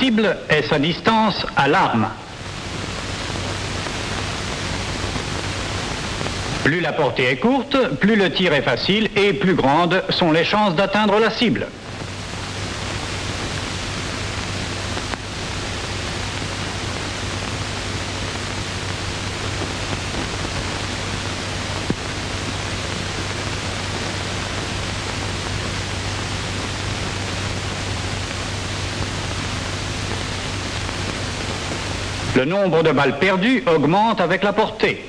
cible est sa distance à l'arme. Plus la portée est courte, plus le tir est facile et plus grandes sont les chances d'atteindre la cible. Le nombre de balles perdues augmente avec la portée.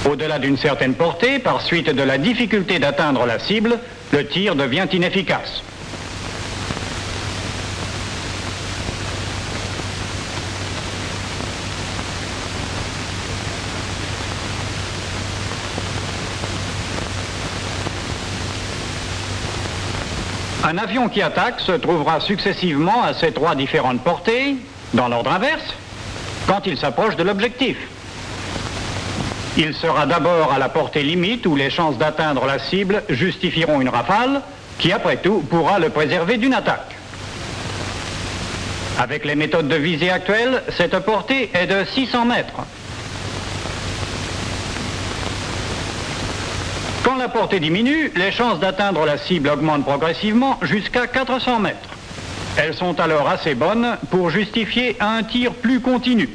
Au-delà d'une certaine portée, par suite de la difficulté d'atteindre la cible, le tir devient inefficace. Un avion qui attaque se trouvera successivement à ces trois différentes portées, dans l'ordre inverse, quand il s'approche de l'objectif. Il sera d'abord à la portée limite où les chances d'atteindre la cible justifieront une rafale qui, après tout, pourra le préserver d'une attaque. Avec les méthodes de visée actuelles, cette portée est de 600 mètres. Quand la portée diminue, les chances d'atteindre la cible augmentent progressivement jusqu'à 400 mètres. Elles sont alors assez bonnes pour justifier un tir plus continu.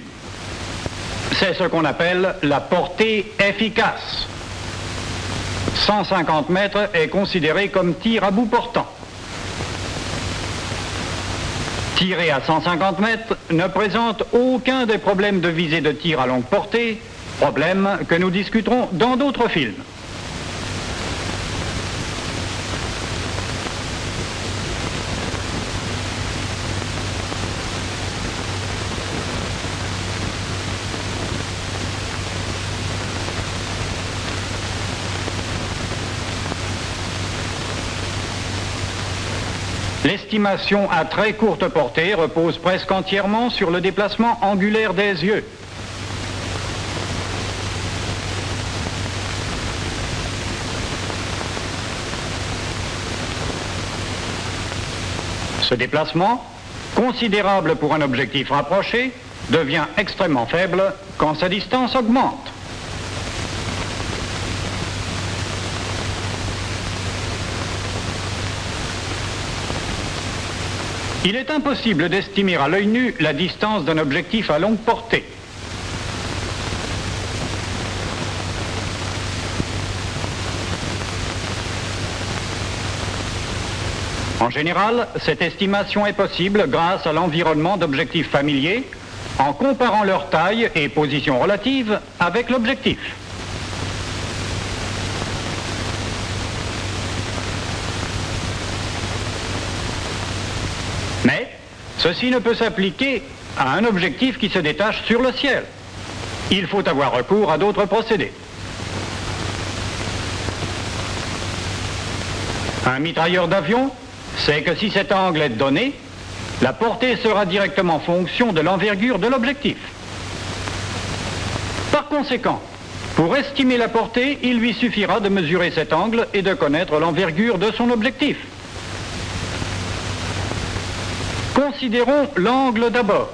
C'est ce qu'on appelle la portée efficace. 150 mètres est considéré comme tir à bout portant. Tirer à 150 mètres ne présente aucun des problèmes de visée de tir à longue portée, problème que nous discuterons dans d'autres films. L'estimation à très courte portée repose presque entièrement sur le déplacement angulaire des yeux. Ce déplacement, considérable pour un objectif rapproché, devient extrêmement faible quand sa distance augmente. Il est impossible d'estimer à l'œil nu la distance d'un objectif à longue portée. En général, cette estimation est possible grâce à l'environnement d'objectifs familiers, en comparant leur taille et position relative avec l'objectif. Mais ceci ne peut s'appliquer à un objectif qui se détache sur le ciel. Il faut avoir recours à d'autres procédés. Un mitrailleur d'avion sait que si cet angle est donné, la portée sera directement fonction de l'envergure de l'objectif. Par conséquent, pour estimer la portée, il lui suffira de mesurer cet angle et de connaître l'envergure de son objectif. Considérons l'angle d'abord.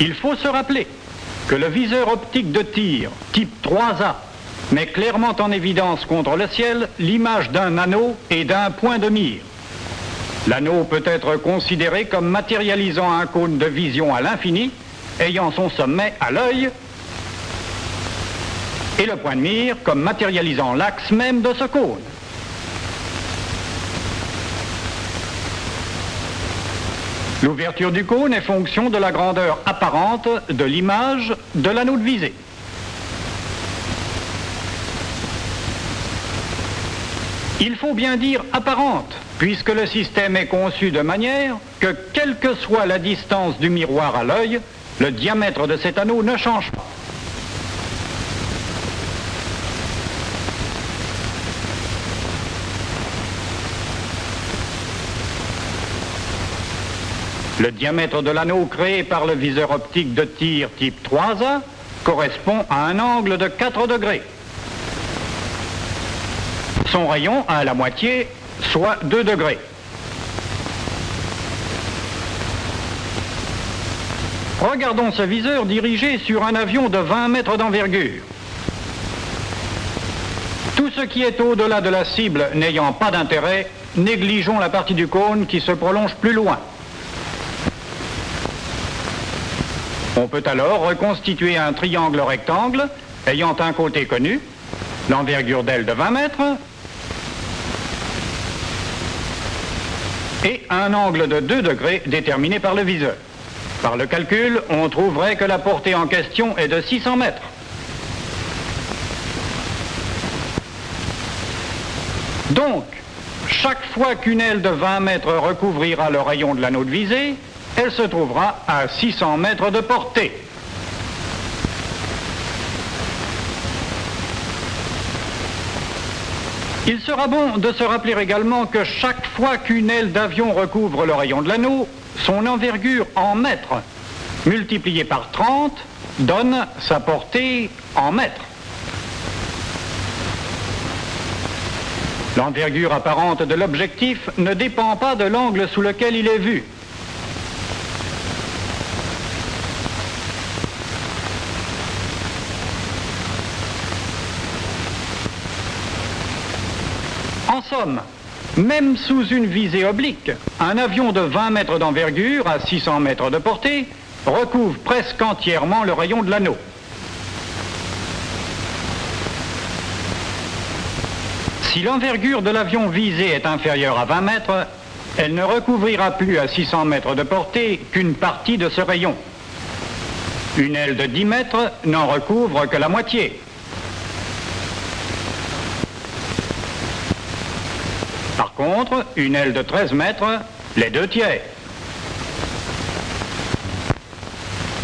Il faut se rappeler que le viseur optique de tir type 3A met clairement en évidence contre le ciel l'image d'un anneau et d'un point de mire. L'anneau peut être considéré comme matérialisant un cône de vision à l'infini, ayant son sommet à l'œil, et le point de mire comme matérialisant l'axe même de ce cône. L'ouverture du cône est fonction de la grandeur apparente de l'image de l'anneau de visée. Il faut bien dire apparente, puisque le système est conçu de manière que, quelle que soit la distance du miroir à l'œil, le diamètre de cet anneau ne change pas. Le diamètre de l'anneau créé par le viseur optique de tir type 3A correspond à un angle de 4 degrés. Son rayon a la moitié, soit 2 degrés. Regardons ce viseur dirigé sur un avion de 20 mètres d'envergure. Tout ce qui est au-delà de la cible n'ayant pas d'intérêt, négligeons la partie du cône qui se prolonge plus loin. On peut alors reconstituer un triangle rectangle ayant un côté connu, l'envergure d'aile de 20 mètres, et un angle de 2 degrés déterminé par le viseur. Par le calcul, on trouverait que la portée en question est de 600 mètres. Donc, chaque fois qu'une aile de 20 mètres recouvrira le rayon de l'anneau de visée, elle se trouvera à 600 mètres de portée. Il sera bon de se rappeler également que chaque fois qu'une aile d'avion recouvre le rayon de l'anneau, son envergure en mètres, multipliée par 30, donne sa portée en mètres. L'envergure apparente de l'objectif ne dépend pas de l'angle sous lequel il est vu. En somme, même sous une visée oblique, un avion de 20 mètres d'envergure à 600 mètres de portée recouvre presque entièrement le rayon de l'anneau. Si l'envergure de l'avion visé est inférieure à 20 mètres, elle ne recouvrira plus à 600 mètres de portée qu'une partie de ce rayon. Une aile de 10 mètres n'en recouvre que la moitié. Par contre, une aile de 13 mètres, les 2 tiers.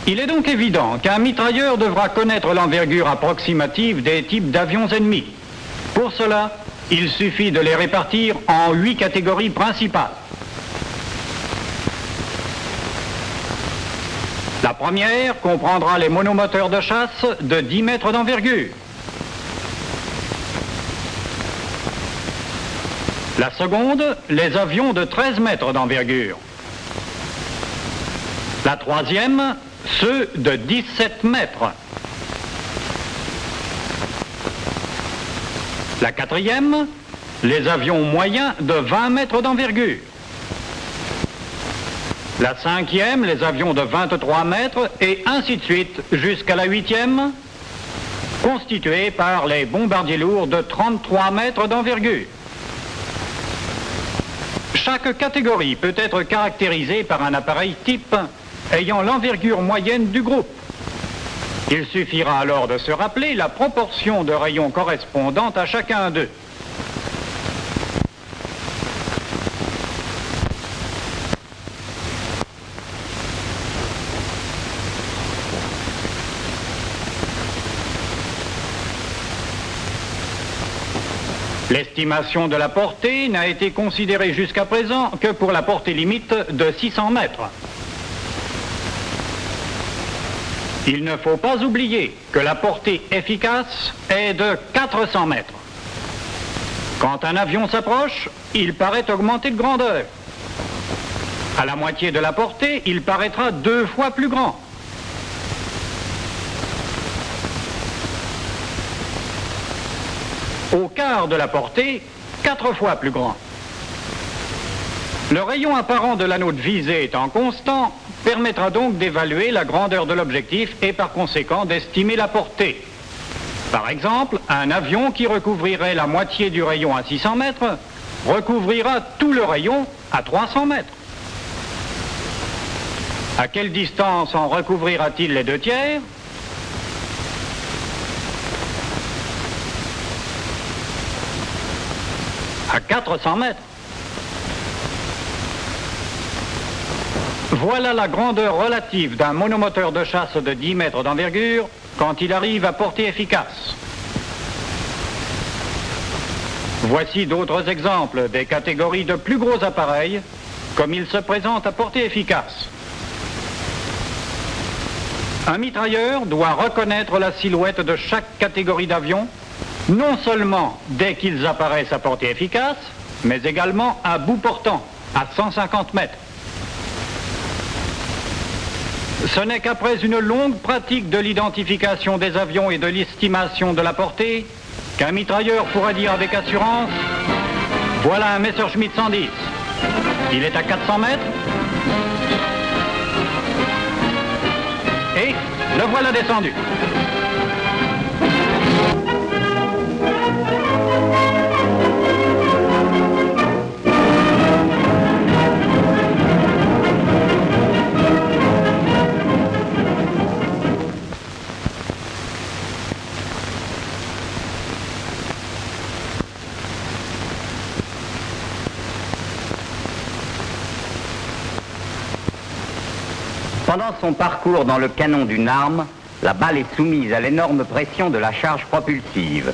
Il est donc évident qu'un mitrailleur devra connaître l'envergure approximative des types d'avions ennemis. Pour cela, il suffit de les répartir en 8 catégories principales. La première comprendra les monomoteurs de chasse de 10 mètres d'envergure. La seconde, les avions de 13 mètres d'envergure. La troisième, ceux de 17 mètres. La quatrième, les avions moyens de 20 mètres d'envergure. La cinquième, les avions de 23 mètres, et ainsi de suite, jusqu'à la huitième, constituée par les bombardiers lourds de 33 mètres d'envergure. Chaque catégorie peut être caractérisée par un appareil type ayant l'envergure moyenne du groupe. Il suffira alors de se rappeler la proportion de rayons correspondante à chacun d'eux. L'estimation de la portée n'a été considérée jusqu'à présent que pour la portée limite de 600 mètres. Il ne faut pas oublier que la portée efficace est de 400 mètres. Quand un avion s'approche, il paraît augmenter de grandeur. À la moitié de la portée, il paraîtra 2 fois plus grand. Au quart de la portée, 4 fois plus grand. Le rayon apparent de l'anneau de visée étant constant, permettra donc d'évaluer la grandeur de l'objectif et par conséquent d'estimer la portée. Par exemple, un avion qui recouvrirait la moitié du rayon à 600 mètres recouvrira tout le rayon à 300 mètres. À quelle distance en recouvrira-t-il les 2 tiers ? À 400 mètres. Voilà la grandeur relative d'un monomoteur de chasse de 10 mètres d'envergure quand il arrive à portée efficace. Voici d'autres exemples des catégories de plus gros appareils comme ils se présentent à portée efficace. Un mitrailleur doit reconnaître la silhouette de chaque catégorie d'avion, non seulement dès qu'ils apparaissent à portée efficace, mais également à bout portant, à 150 mètres. Ce n'est qu'après une longue pratique de l'identification des avions et de l'estimation de la portée qu'un mitrailleur pourra dire avec assurance « Voilà un Messerschmitt 110. Il est à 400 mètres. Et le voilà descendu. » Pendant son parcours dans le canon d'une arme, la balle est soumise à l'énorme pression de la charge propulsive.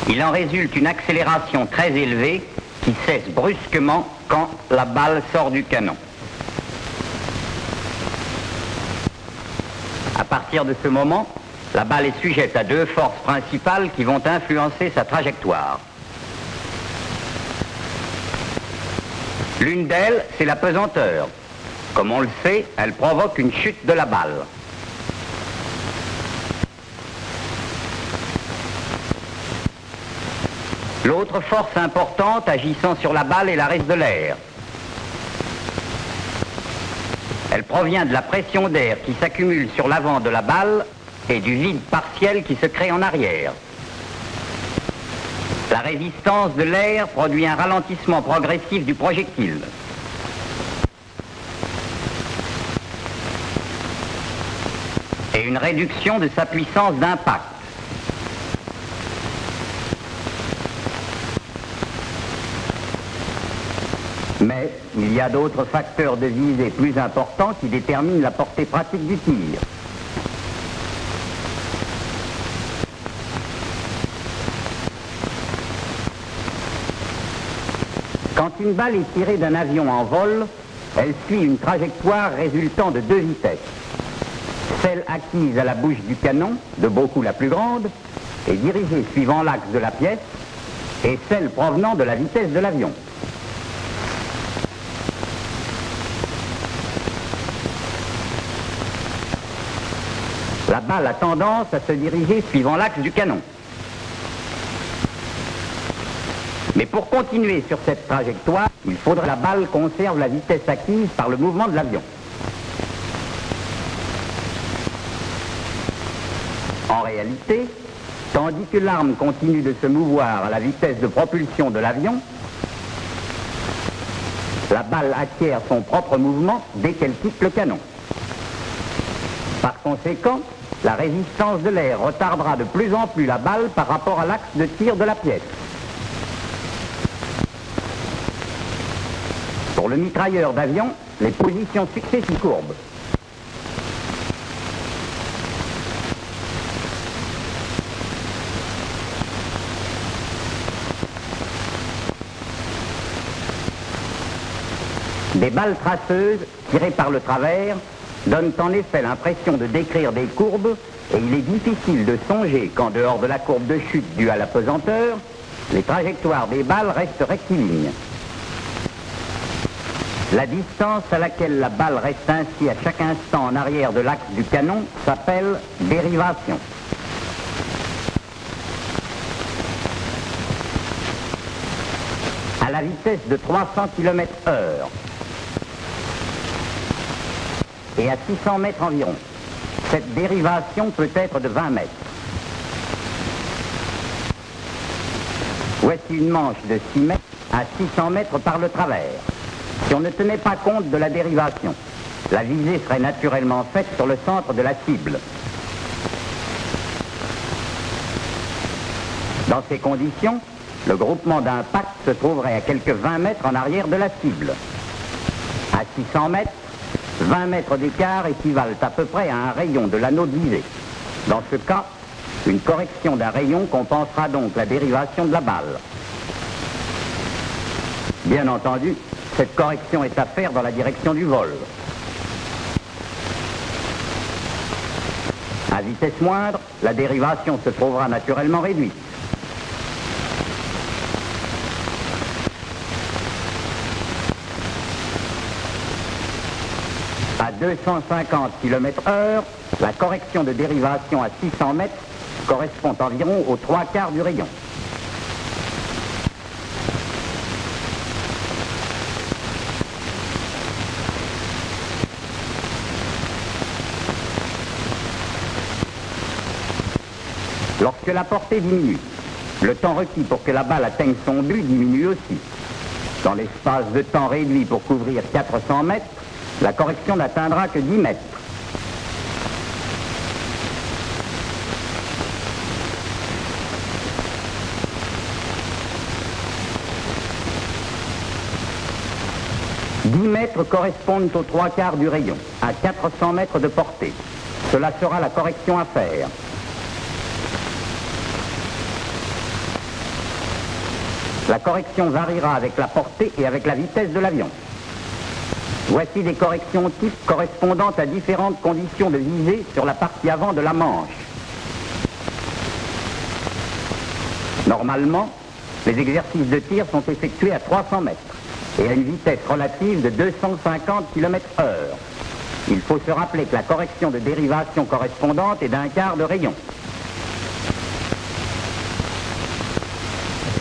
Il en résulte une accélération très élevée qui cesse brusquement quand la balle sort du canon. À partir de ce moment, la balle est sujette à deux forces principales qui vont influencer sa trajectoire. L'une d'elles, c'est la pesanteur. Comme on le sait, elle provoque une chute de la balle. L'autre force importante agissant sur la balle est l'arrêt de l'air. Elle provient de la pression d'air qui s'accumule sur l'avant de la balle et du vide partiel qui se crée en arrière. La résistance de l'air produit un ralentissement progressif du projectile. Et une réduction de sa puissance d'impact. Mais il y a d'autres facteurs de visée plus importants qui déterminent la portée pratique du tir. Quand une balle est tirée d'un avion en vol, elle suit une trajectoire résultant de deux vitesses. Celle acquise à la bouche du canon, de beaucoup la plus grande, est dirigée suivant l'axe de la pièce, et celle provenant de la vitesse de l'avion. La balle a tendance à se diriger suivant l'axe du canon. Mais pour continuer sur cette trajectoire, il faudra que la balle conserve la vitesse acquise par le mouvement de l'avion. En réalité, tandis que l'arme continue de se mouvoir à la vitesse de propulsion de l'avion, la balle acquiert son propre mouvement dès qu'elle quitte le canon. Par conséquent, la résistance de l'air retardera de plus en plus la balle par rapport à l'axe de tir de la pièce. Pour le mitrailleur d'avion, les positions successives courbes. Des balles traceuses tirées par le travers donnent en effet l'impression de décrire des courbes et il est difficile de songer qu'en dehors de la courbe de chute due à la pesanteur, les trajectoires des balles restent rectilignes. La distance à laquelle la balle reste ainsi à chaque instant en arrière de l'axe du canon s'appelle dérivation. À la vitesse de 300 km/h et à 600 mètres environ, cette dérivation peut être de 20 mètres. Voici une manche de 6 mètres à 600 mètres par le travers. Si on ne tenait pas compte de la dérivation, la visée serait naturellement faite sur le centre de la cible. Dans ces conditions, le groupement d'impact se trouverait à quelques 20 mètres en arrière de la cible. À 600 mètres, 20 mètres d'écart équivalent à peu près à un rayon de l'anneau de visée. Dans ce cas, une correction d'un rayon compensera donc la dérivation de la balle. Bien entendu, cette correction est à faire dans la direction du vol. À vitesse moindre, la dérivation se trouvera naturellement réduite. À 250 km/h, la correction de dérivation à 600 mètres correspond environ aux 3/4 du rayon. Lorsque la portée diminue, le temps requis pour que la balle atteigne son but diminue aussi. Dans l'espace de temps réduit pour couvrir 400 mètres, la correction n'atteindra que 10 mètres. « 10 mètres correspondent aux 3/4 du rayon, à 400 mètres de portée. Cela sera la correction à faire. La correction variera avec la portée et avec la vitesse de l'avion. Voici des corrections types correspondant à différentes conditions de visée sur la partie avant de la manche. Normalement, les exercices de tir sont effectués à 300 mètres et à une vitesse relative de 250 km/h. Il faut se rappeler que la correction de dérivation correspondante est d'1/4 de rayon.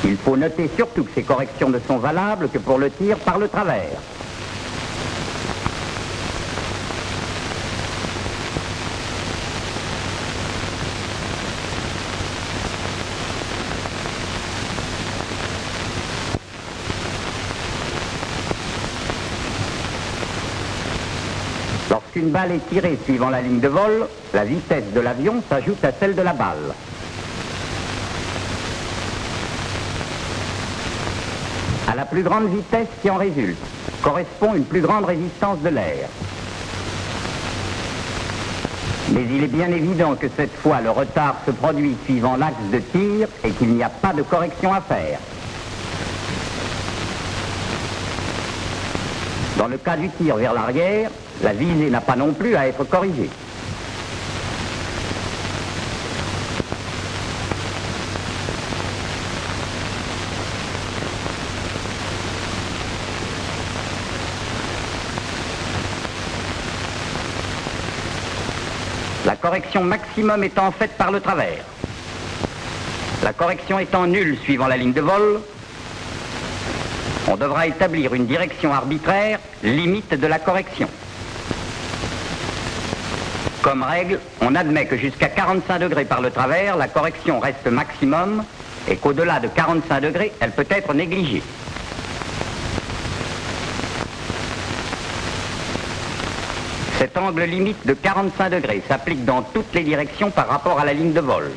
Il faut noter surtout que ces corrections ne sont valables que pour le tir par le travers. Lorsqu'une balle est tirée suivant la ligne de vol, la vitesse de l'avion s'ajoute à celle de la balle. À la plus grande vitesse qui en résulte, correspond une plus grande résistance de l'air. Mais il est bien évident que cette fois, le retard se produit suivant l'axe de tir et qu'il n'y a pas de correction à faire. Dans le cas du tir vers l'arrière, la visée n'a pas non plus à être corrigée. La correction maximum étant faite par le travers. La correction étant nulle suivant la ligne de vol, on devra établir une direction arbitraire, limite de la correction. Comme règle, on admet que jusqu'à 45 degrés par le travers, la correction reste maximum et qu'au-delà de 45 degrés, elle peut être négligée. Cet angle limite de 45 degrés s'applique dans toutes les directions par rapport à la ligne de vol.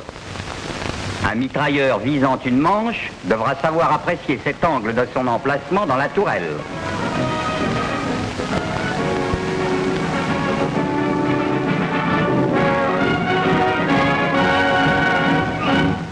Un mitrailleur visant une manche devra savoir apprécier cet angle de son emplacement dans la tourelle.